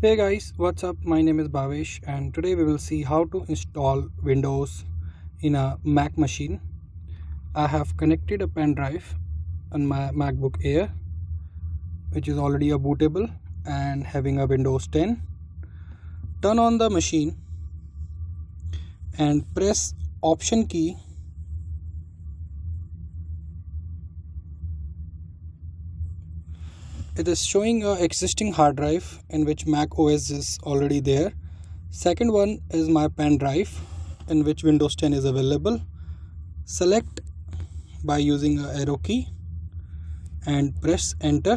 Hey guys, what's up? My name is Bhavesh and today we will see how to install Windows in a Mac machine. I have connected a pen drive on my MacBook Air, which is already a bootable and having a Windows 10. Turn on the machine and press Option key. It is showing a existing hard drive in which Mac OS is already there. Second one is my pen drive in which Windows 10 is available. Select by using a arrow key and press enter.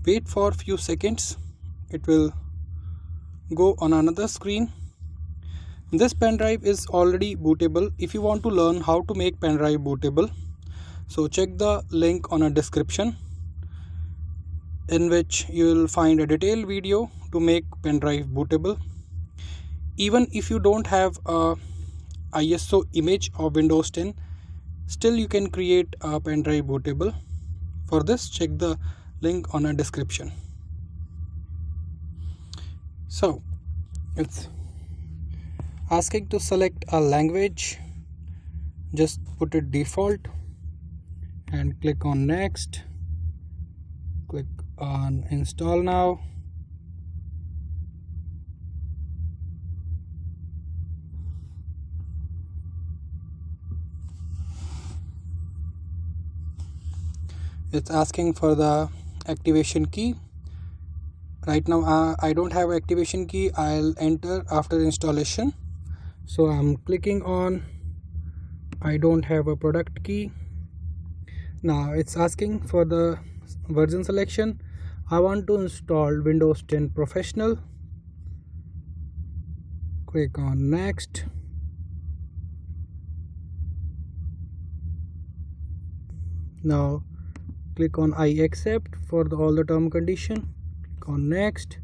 Wait for few seconds. It will go on another screen. This pen drive is already bootable. If you want to learn how to make pen drive bootable, so check the link on a description in which you will find a detailed video to make pen drive bootable. Even if you don't have a ISO image of Windows 10, still you can create a pen drive bootable. For this, check the link on a description. So it's asking to select a language. Just put it default and click on next. Click on install now. It's asking for the activation key. Right now I don't have activation key. I'll enter after installation. So I'm clicking on I don't have a product key. Now it's asking for the version selection. I want to install Windows 10 Professional. Click on next. Now click on I accept for all the term condition. Click on next.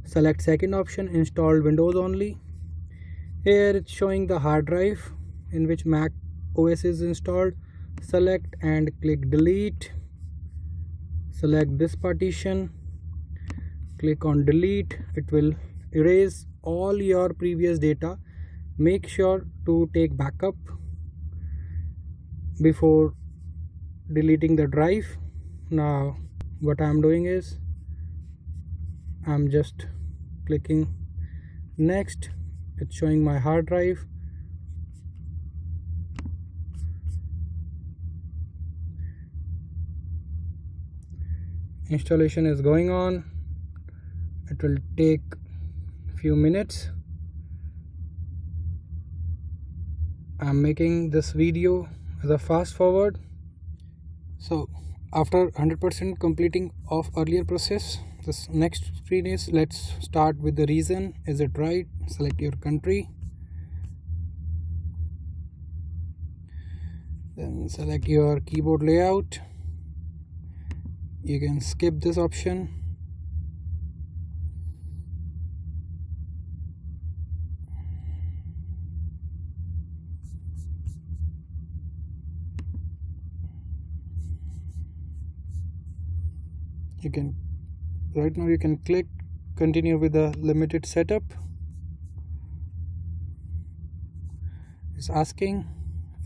Select second option, install Windows only. Here it's showing the hard drive in which Mac OS is installed. Select and click delete. Select this partition. Click on delete. It will erase all your previous data. Make sure to take backup before deleting the drive. Now what I'm doing is I'm just clicking next. It's showing my hard drive. Installation is going on. It will take few minutes. I'm making this video as a fast forward. So after 100% completing of earlier process, this next screen is let's start with the reason. Is it right? Select your country, then select your keyboard layout. You can skip this option. You can right now you can click continue with the limited setup. It's asking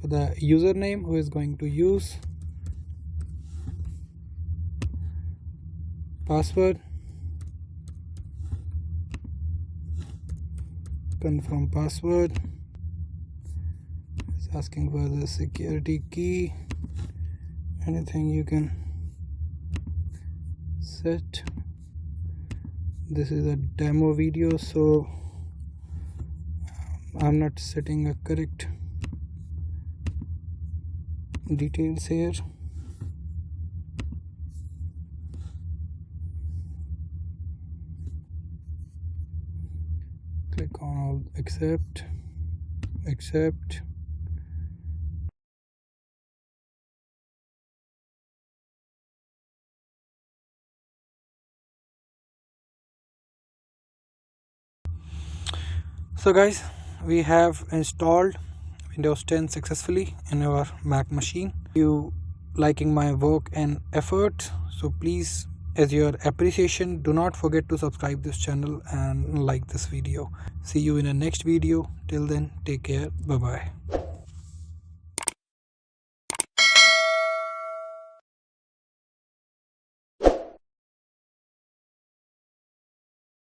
for the username who is going to use, password, confirm password. It's asking for the security key, anything you can set. This is a demo video, so I'm not setting a correct details here. Click on accept. So guys, we have installed Windows 10 successfully in our Mac machine. If you liking my work and effort. So please, as your appreciation, do not forget to subscribe this channel and like this video. See you in the next video. Till then, take care. Bye bye.